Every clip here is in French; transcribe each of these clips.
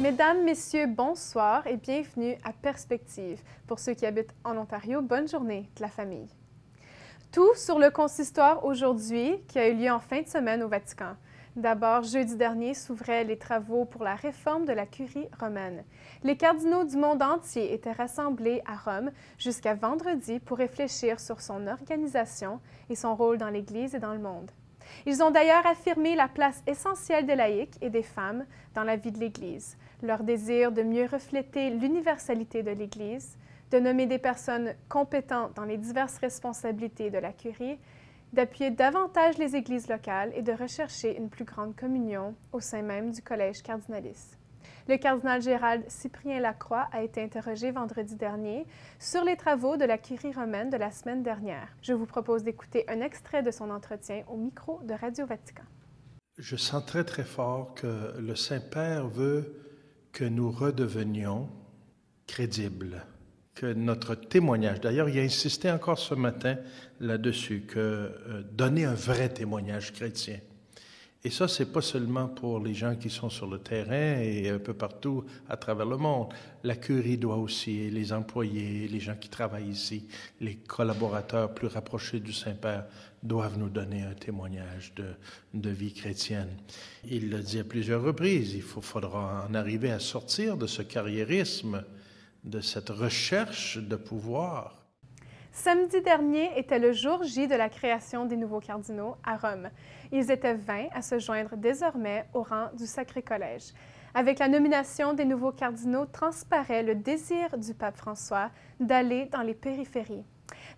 Mesdames, Messieurs, bonsoir et bienvenue à Perspective. Pour ceux qui habitent en Ontario, bonne journée de la famille. Tout sur le consistoire aujourd'hui qui a eu lieu en fin de semaine au Vatican. D'abord, jeudi dernier s'ouvraient les travaux pour la réforme de la curie romaine. Les cardinaux du monde entier étaient rassemblés à Rome jusqu'à vendredi pour réfléchir sur son organisation et son rôle dans l'Église et dans le monde. Ils ont d'ailleurs affirmé la place essentielle des laïcs et des femmes dans la vie de l'Église, leur désir de mieux refléter l'universalité de l'Église, de nommer des personnes compétentes dans les diverses responsabilités de la curie, d'appuyer davantage les églises locales et de rechercher une plus grande communion au sein même du collège cardinalice. Le cardinal Gérald Cyprien Lacroix a été interrogé vendredi dernier sur les travaux de la curie romaine de la semaine dernière. Je vous propose d'écouter un extrait de son entretien au micro de Radio Vatican. Je sens très, très fort que le Saint-Père veut que nous redevenions crédibles, que notre témoignage, d'ailleurs, il a insisté encore ce matin là-dessus, que donner un vrai témoignage chrétien. Et ça, c'est pas seulement pour les gens qui sont sur le terrain et un peu partout à travers le monde. La curie doit aussi, les employés, les gens qui travaillent ici, les collaborateurs plus rapprochés du Saint-Père doivent nous donner un témoignage de vie chrétienne. Il l'a dit à plusieurs reprises, il faudra en arriver à sortir de ce carriérisme, de cette recherche de pouvoir. Samedi dernier était le jour J de la création des nouveaux cardinaux à Rome. Ils étaient 20 à se joindre désormais au rang du Sacré Collège. Avec la nomination des nouveaux cardinaux transparaît le désir du pape François d'aller dans les périphéries.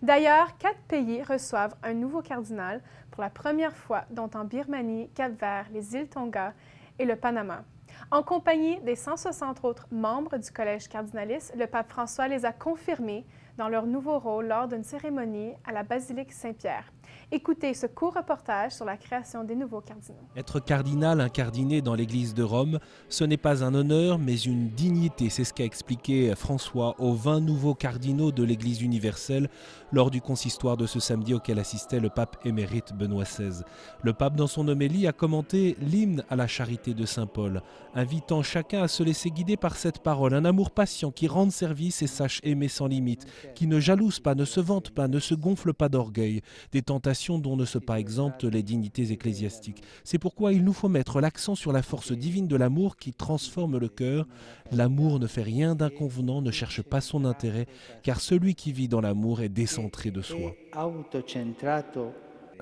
D'ailleurs, 4 pays reçoivent un nouveau cardinal pour la première fois, dont en Birmanie, Cap-Vert, les îles Tonga et le Panama. En compagnie des 160 autres membres du collège cardinalice, le pape François les a confirmés dans leur nouveau rôle lors d'une cérémonie à la basilique Saint-Pierre. Écoutez ce court reportage sur la création des nouveaux cardinaux. Être cardinal incardiné dans l'église de Rome, ce n'est pas un honneur, mais une dignité. C'est ce qu'a expliqué François aux 20 nouveaux cardinaux de l'église universelle lors du consistoire de ce samedi auquel assistait le pape émérite Benoît XVI. Le pape, dans son homélie, a commenté l'hymne à la charité de saint Paul, invitant chacun à se laisser guider par cette parole. Un amour patient qui rende service et sache aimer sans limite, qui ne jalouse pas, ne se vante pas, ne se gonfle pas d'orgueil, des tentations dont ne se pas exemptes les dignités ecclésiastiques. C'est pourquoi il nous faut mettre l'accent sur la force divine de l'amour qui transforme le cœur. L'amour ne fait rien d'inconvenant, ne cherche pas son intérêt, car celui qui vit dans l'amour est décentré de soi.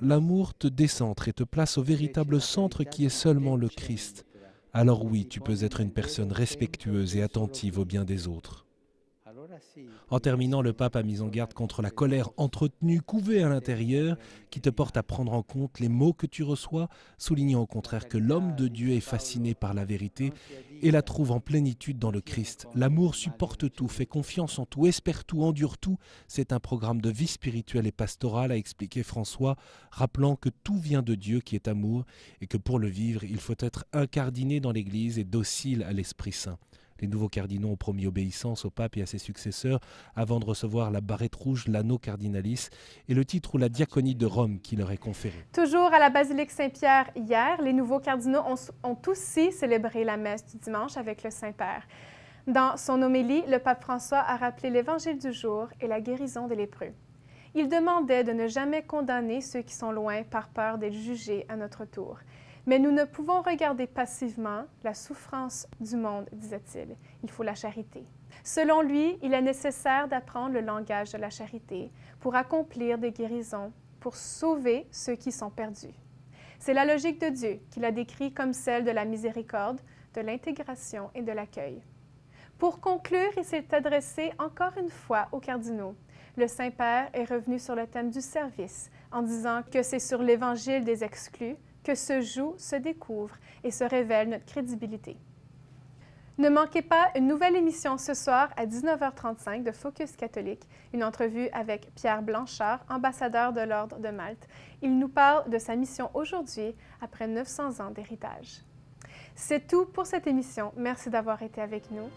L'amour te décentre et te place au véritable centre qui est seulement le Christ. Alors oui, tu peux être une personne respectueuse et attentive au bien des autres. En terminant, le pape a mis en garde contre la colère entretenue, couvée à l'intérieur, qui te porte à prendre en compte les mots que tu reçois, soulignant au contraire que l'homme de Dieu est fasciné par la vérité et la trouve en plénitude dans le Christ. L'amour supporte tout, fait confiance en tout, espère tout, endure tout. C'est un programme de vie spirituelle et pastorale, a expliqué François, rappelant que tout vient de Dieu qui est amour et que pour le vivre, il faut être incardiné dans l'Église et docile à l'Esprit Saint. Les nouveaux cardinaux ont promis obéissance au pape et à ses successeurs avant de recevoir la barrette rouge, l'anneau cardinalis et le titre ou la diaconie de Rome qui leur est conféré. Toujours à la basilique Saint-Pierre hier, les nouveaux cardinaux ont aussi célébré la messe du dimanche avec le Saint-Père. Dans son homélie, le pape François a rappelé l'évangile du jour et la guérison des lépreux. Il demandait de ne jamais condamner ceux qui sont loin par peur d'être jugés à notre tour. Mais nous ne pouvons regarder passivement la souffrance du monde, disait-il. Il faut la charité. Selon lui, il est nécessaire d'apprendre le langage de la charité pour accomplir des guérisons, pour sauver ceux qui sont perdus. C'est la logique de Dieu qu'il a décrit comme celle de la miséricorde, de l'intégration et de l'accueil. Pour conclure, il s'est adressé encore une fois aux cardinaux. Le Saint-Père est revenu sur le thème du service en disant que c'est sur l'évangile des exclus que se joue, se découvre et se révèle notre crédibilité. Ne manquez pas une nouvelle émission ce soir à 19h35 de Focus catholique, une entrevue avec Pierre Blanchard, ambassadeur de l'Ordre de Malte. Il nous parle de sa mission aujourd'hui, après 900 ans d'héritage. C'est tout pour cette émission. Merci d'avoir été avec nous.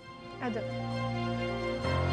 À demain.